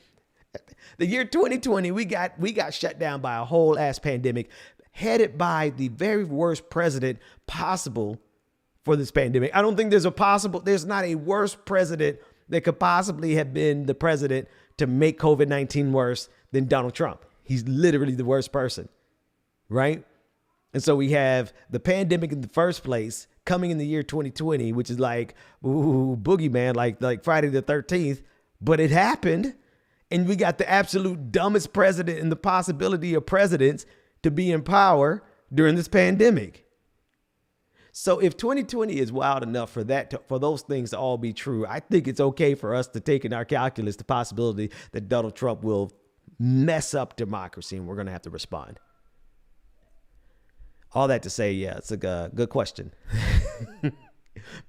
The year 2020, we got shut down by a whole ass pandemic headed by the very worst president possible for this pandemic. I don't think there's not a worse president that could possibly have been the president to make COVID-19 worse than Donald Trump. He's literally the worst person, right? And so we have the pandemic in the first place coming in the year 2020, which is like, ooh, boogeyman, like Friday the 13th, but it happened. And we got the absolute dumbest president and the possibility of presidents to be in power during this pandemic. So if 2020 is wild enough for those things to all be true, I think it's okay for us to take in our calculus the possibility that Donald Trump will mess up democracy and we're going to have to respond. All that to say, yeah, it's a good question.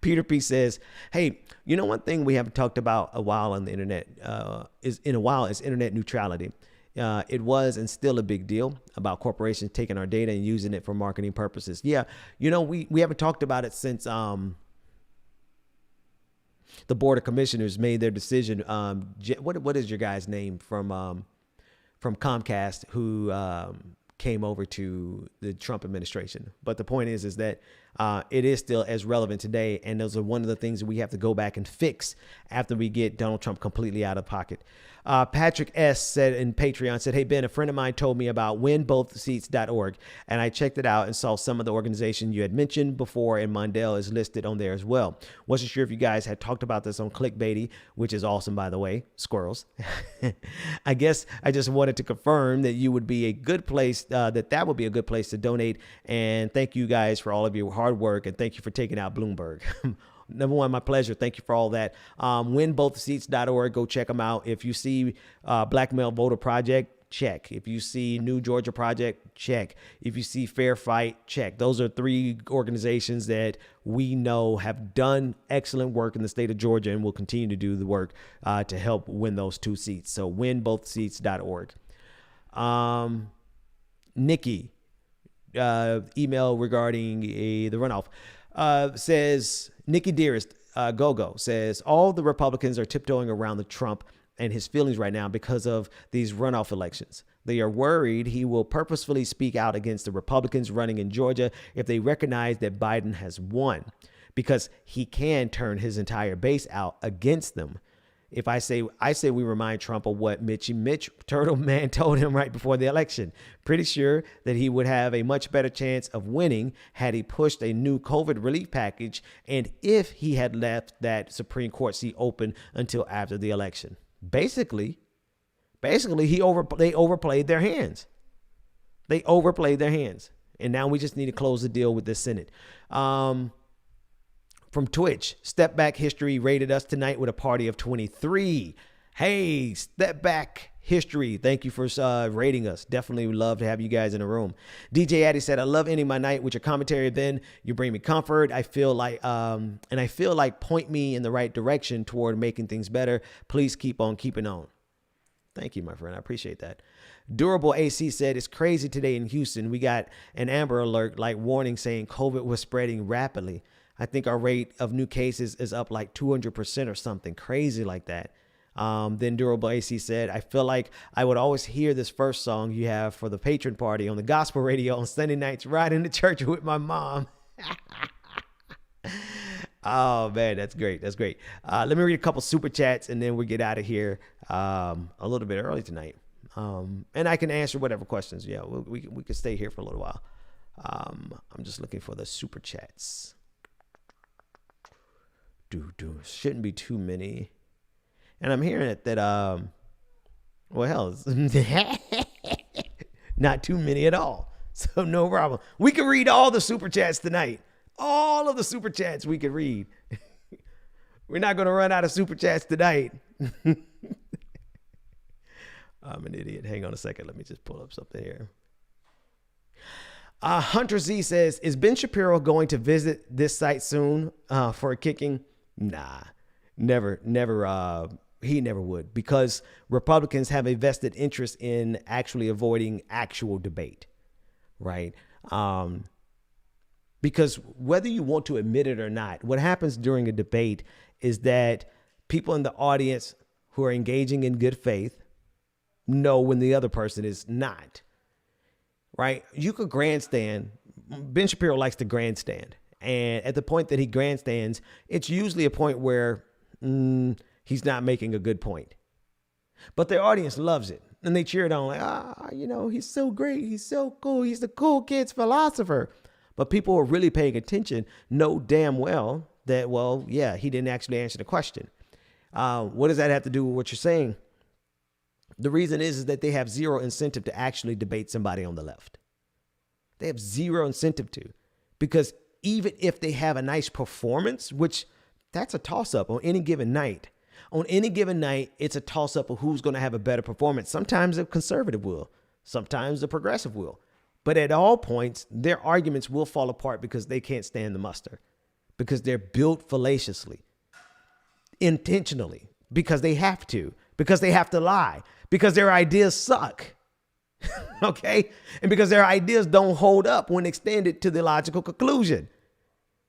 Peter P says, hey, one thing we haven't talked about a while on the internet is internet neutrality. It was and still a big deal about corporations taking our data and using it for marketing purposes. Yeah, we haven't talked about it since the Board of Commissioners made their decision. What is your guy's name from Comcast who came over to the Trump administration? But the point is that it is still as relevant today. And those are one of the things that we have to go back and fix after we get Donald Trump completely out of pocket. Patrick S. said in Patreon, said, hey, Ben, a friend of mine told me about winbothseats.org, and I checked it out and saw some of the organization you had mentioned before, and Mondale is listed on there as well. Wasn't sure if you guys had talked about this on Clickbaity, which is awesome, by the way, squirrels. I guess I just wanted to confirm that you would be a good place, that would be a good place to donate. And thank you guys for all of your hard work, and thank you for taking out Bloomberg. Number one, my pleasure. Thank you for all that. Winbothseats.org. Go check them out. If you see Black Male Voter Project, check. If you see New Georgia Project, check. If you see Fair Fight, check. Those are 3 organizations that we know have done excellent work in the state of Georgia and will continue to do the work to help win those 2 seats. So winbothseats.org. Nikki, email regarding the runoff. Says Nikki Dearest, Gogo says all the Republicans are tiptoeing around the Trump and his feelings right now because of these runoff elections. They are worried he will purposefully speak out against the Republicans running in Georgia if they recognize that Biden has won, because he can turn his entire base out against them. If I say we remind Trump of what Mitch Turtle Man told him right before the election. Pretty sure that he would have a much better chance of winning had he pushed a new COVID relief package and if he had left that Supreme Court seat open until after the election. Basically, they overplayed their hands. They overplayed their hands. And now we just need to close the deal with the Senate. From Twitch, Step Back History rated us tonight with a party of 23. Hey, Step Back History, thank you for rating us. Definitely would love to have you guys in the room. DJ Addy said, I love ending my night with your commentary. Then you bring me comfort. I feel like point me in the right direction toward making things better. Please keep on keeping on. Thank you, my friend. I appreciate that. Durable AC said, it's crazy today in Houston. We got an Amber Alert like warning saying COVID was spreading rapidly. I think our rate of new cases is up like 200% or something crazy like that. Then Durable AC said, I feel like I would always hear this first song you have for the Patron Party on the gospel radio on Sunday nights riding to church with my mom. Oh, man, that's great. That's great. Let me read a couple super chats and then we get out of here a little bit early tonight. And I can answer whatever questions. Yeah, we can stay here for a little while. I'm just looking for the super chats. Shouldn't be too many. And I'm hearing it that, not too many at all. So no problem. We can read all the super chats tonight. All of the super chats we can read. We're not going to run out of super chats tonight. I'm an idiot. Hang on a second. Let me just pull up something here. Hunter Z says, is Ben Shapiro going to visit this site soon for a kicking? Nah, never. He never would, because Republicans have a vested interest in actually avoiding actual debate, right? Because whether you want to admit it or not, what happens during a debate is that people in the audience who are engaging in good faith know when the other person is not, right? You could grandstand. Ben Shapiro likes to grandstand. And at the point that he grandstands, it's usually a point where he's not making a good point. But their audience loves it. And they cheer it on like, he's so great. He's so cool. He's the cool kid's philosopher. But people who are really paying attention know damn well that, he didn't actually answer the question. What does that have to do with what you're saying? The reason is that they have zero incentive to actually debate somebody on the left. They have zero incentive to, because even if they have a nice performance, which that's a toss-up on any given night. On any given night, it's a toss-up of who's going to have a better performance. Sometimes a conservative will. Sometimes a progressive will. But at all points, their arguments will fall apart because they can't stand the muster. Because they're built fallaciously. Intentionally. Because they have to. Because they have to lie. because their ideas suck. Okay? And because their ideas don't hold up when extended to the logical conclusion.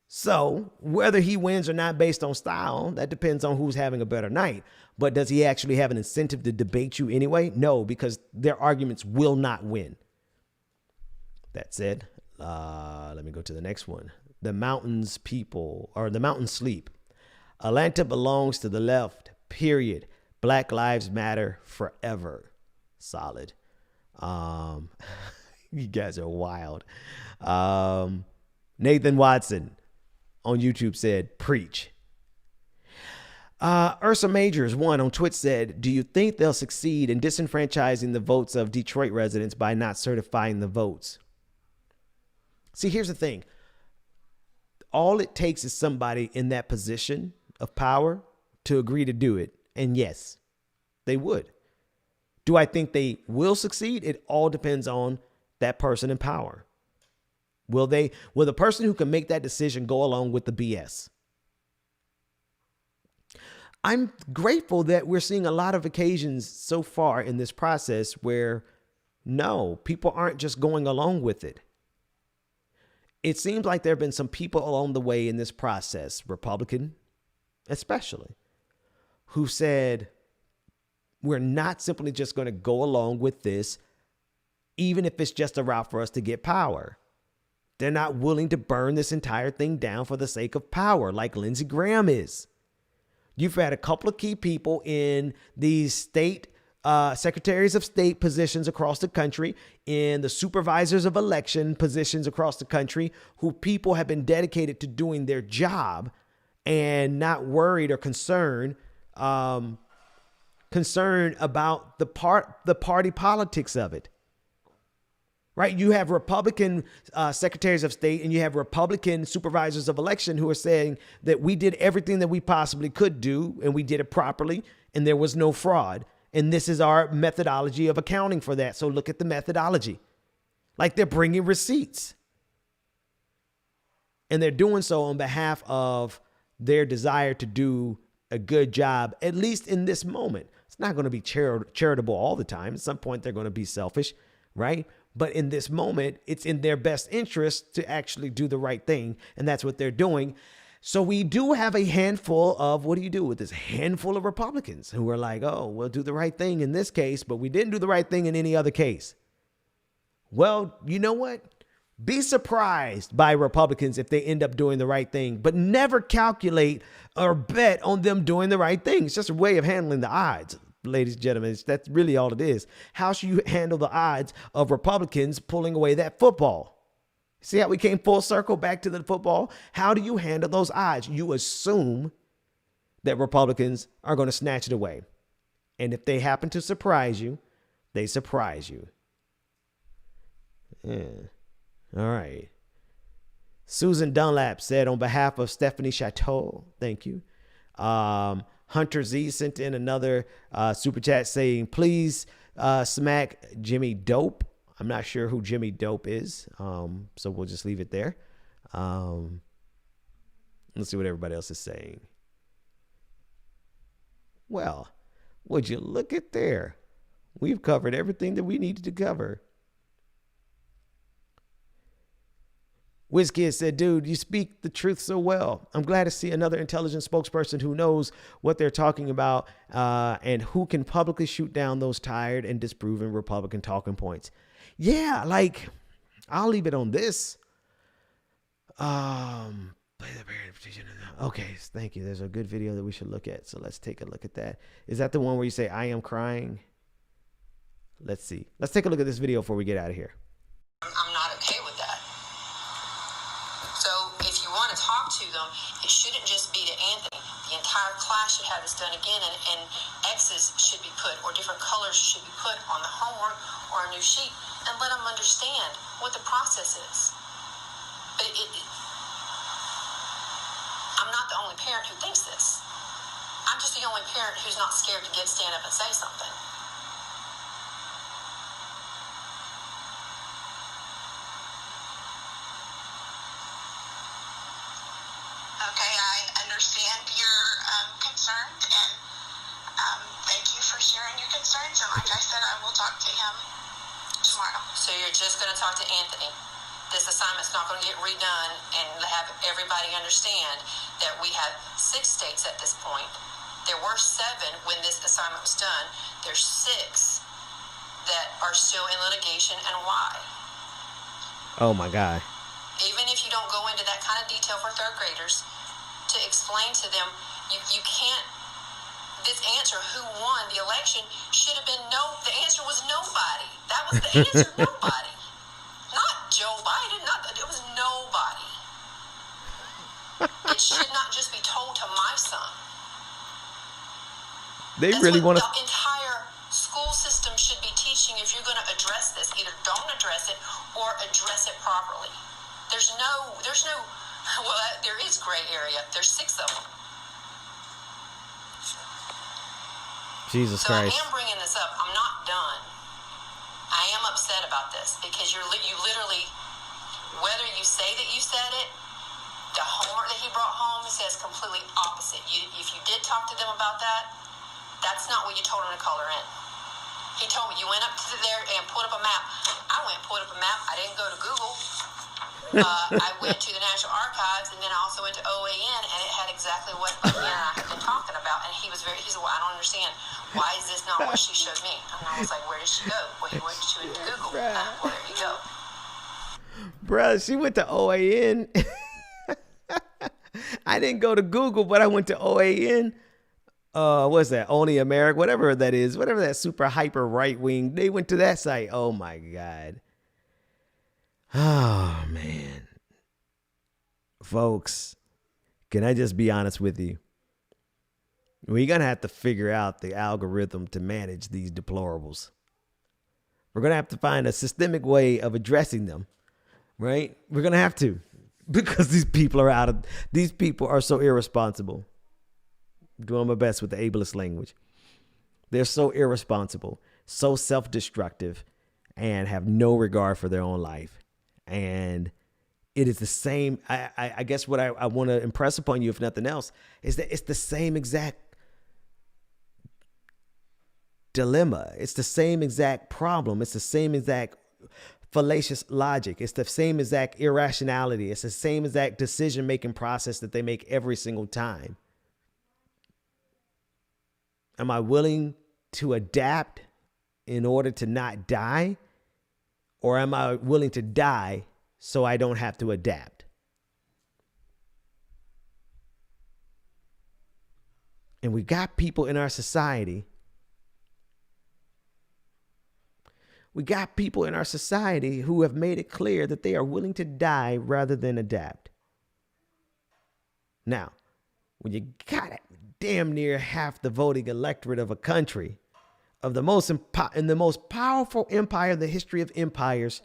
So whether he wins or not based on style, that depends on who's having a better night. But does he actually have an incentive to debate you anyway? No, because their arguments will not win. That said, let me go to the next one. The mountains people, or the mountains sleep. Atlanta belongs to the left, period. Black Lives Matter forever. Solid. You guys are wild. Nathan Watson on YouTube said, preach. Ursa Majors, one on Twitch, said, do you think they'll succeed in disenfranchising the votes of Detroit residents by not certifying the votes? See, here's the thing. All it takes is somebody in that position of power to agree to do it. And yes, they would. Do I think they will succeed? It all depends on that person in power. Will the person who can make that decision go along with the BS? I'm grateful that we're seeing a lot of occasions so far in this process where no, people aren't just going along with it. It seems like there have been some people along the way in this process, Republican especially, who said, we're not simply just going to go along with this, even if it's just a route for us to get power. They're not willing to burn this entire thing down for the sake of power, like Lindsey Graham is. You've had a couple of key people in these state secretaries of state positions across the country, in the supervisors of election positions across the country, who people have been dedicated to doing their job and not worried or concerned about the party politics of it. Right? You have Republican secretaries of state and you have Republican supervisors of election who are saying that we did everything that we possibly could do and we did it properly and there was no fraud. And this is our methodology of accounting for that. So look at the methodology. Like they're bringing receipts. And they're doing so on behalf of their desire to do a good job, at least in this moment. It's not going to be charitable all the time. At some point, they're going to be selfish, right? But in this moment, it's in their best interest to actually do the right thing. And that's what they're doing. So we do have a handful of, what do you do with this handful of Republicans who are like, oh, we'll do the right thing in this case, but we didn't do the right thing in any other case. Well, you know what? Be surprised by Republicans if they end up doing the right thing, but never calculate or bet on them doing the right thing. It's just a way of handling the odds, ladies and gentlemen. That's really all it is. How should you handle the odds of Republicans pulling away that football? See how we came full circle back to the football? How do you handle those odds? You assume that Republicans are going to snatch it away. And if they happen to surprise you, they surprise you. Yeah. All right. Susan Dunlap said on behalf of Stephanie Chateau, thank you. Hunter Z sent in another super chat saying, please smack Jimmy Dope. I'm not sure who Jimmy Dope is, so we'll just leave it there. Let's see what everybody else is saying. Well, would you look at there? We've covered everything that we needed to cover. WizKid said, dude, you speak the truth so well. I'm glad to see another intelligent spokesperson who knows what they're talking about and who can publicly shoot down those tired and disproven Republican talking points. Yeah, like, I'll leave it on this. Okay, thank you. There's a good video that we should look at. So let's take a look at that. Is that the one where you say, I am crying? Let's see. Let's take a look at this video before we get out of here. I'm not okay with that. So if you want to talk to them, it shouldn't just be to Anthony. The entire class should have this done again, and X's should be put, or different colors should be put on the homework or a new sheet, and let them understand what the process is. But I'm not the only parent who thinks this. I'm just the only parent who's not scared to stand up and say something. Okay, I understand your concern, and thank you for sharing and your concerns, and like I said, I will talk to him tomorrow. So you're just going to talk to Anthony? This assignment's not going to get redone, and have everybody understand that we have 6 states at this point. There were 7 when this assignment was done. There's 6 that are still in litigation, and why? Oh my God. Even if you don't go into that kind of detail for 3rd graders, to explain to them, you can't, this answer, who won the election, should have been the answer was nobody. That was the answer, nobody. Not Joe Biden, it was nobody. It should not just be told to my son. That's really want to. The entire school system should be teaching if you're going to address this. Either don't address it or address it properly. There is gray area. There's 6 of them. Jesus So Christ. I am bringing this up. I'm not done. I am upset about this because you literally, whether you say that you said it, the homework that he brought home says completely opposite. If you did talk to them about that, that's not what you told him to color in. He told me you went up to there and put up a map. I went and put up a map. I didn't go to Google. I went to the National Archives, and then I also went to OAN, and it had exactly what Leanne and I had been talking about. And he said, well, I don't understand. Why is this not what she showed me? And I was like, where did she go? Well, she went to Google. Well, there you go. Bruh, she went to OAN. I didn't go to Google, but I went to OAN. What's that? Only America, whatever that is, whatever that super hyper right wing. They went to that site. Oh my God. Oh man. Folks, can I just be honest with you? We're going to have to figure out the algorithm to manage these deplorables. We're going to have to find a systemic way of addressing them, right? We're going to have to, because these people are so irresponsible. I'm doing my best with the ableist language. They're so irresponsible, so self-destructive, and have no regard for their own life. And it is the same. I guess what I want to impress upon you, if nothing else, is that it's the same exact dilemma. It's the same exact problem. It's the same exact fallacious logic. It's the same exact irrationality. It's the same exact decision-making process that they make every single time. Am I willing to adapt in order to not die? Or am I willing to die so I don't have to adapt? And we got people in our society. Who have made it clear that they are willing to die rather than adapt. Now, when you got damn near half the voting electorate of a country, of the most powerful empire in the history of empires,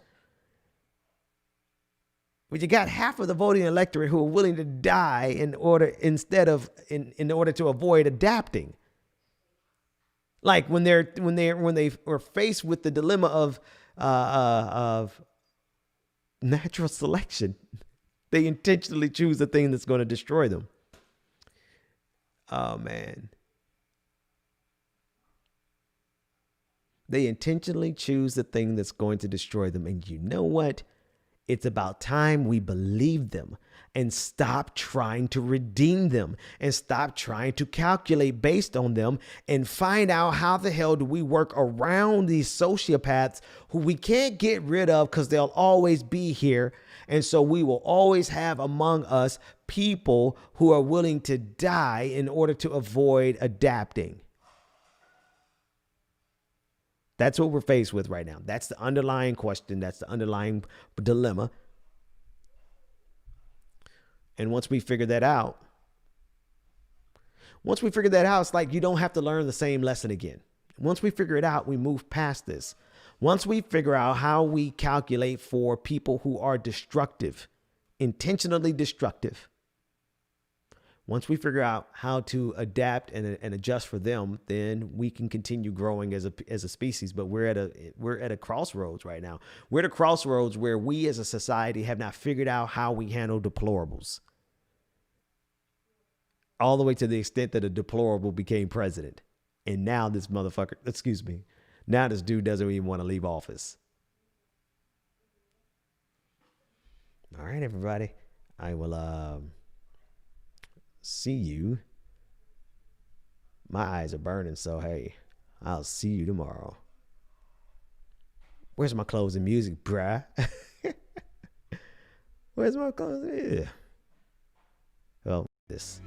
when you got half of the voting electorate who are willing to die in order to avoid adapting. Like when they were faced with the dilemma of natural selection, they intentionally choose the thing that's going to destroy them. Oh man. They intentionally choose the thing that's going to destroy them. And you know what? It's about time we believe them and stop trying to redeem them and stop trying to calculate based on them and find out how the hell do we work around these sociopaths who we can't get rid of because they'll always be here. And so we will always have among us people who are willing to die in order to avoid adapting. That's what we're faced with right now. That's the underlying question. That's the underlying dilemma. And once we figure that out, it's like you don't have to learn the same lesson again. Once we figure it out, we move past this. Once we figure out how we calculate for people who are destructive, intentionally destructive, once we figure out how to adapt and adjust for them, then we can continue growing as a species. But we're at a crossroads right now. We're at a crossroads where we as a society have not figured out how we handle deplorables. All the way to the extent that a deplorable became president. And now this motherfucker, excuse me, now this dude doesn't even want to leave office. All right, everybody. I will see you. My eyes are burning, so hey, I'll see you tomorrow. Where's my closing music, bruh? Where's my closing? Yeah. Well, this.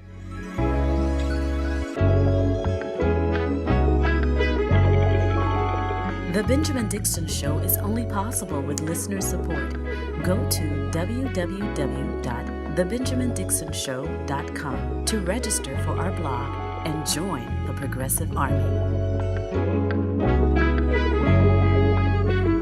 The Benjamin Dixon Show is only possible with listener support. Go to www.thebenjamindixonshow.com to register for our blog and join the Progressive Army.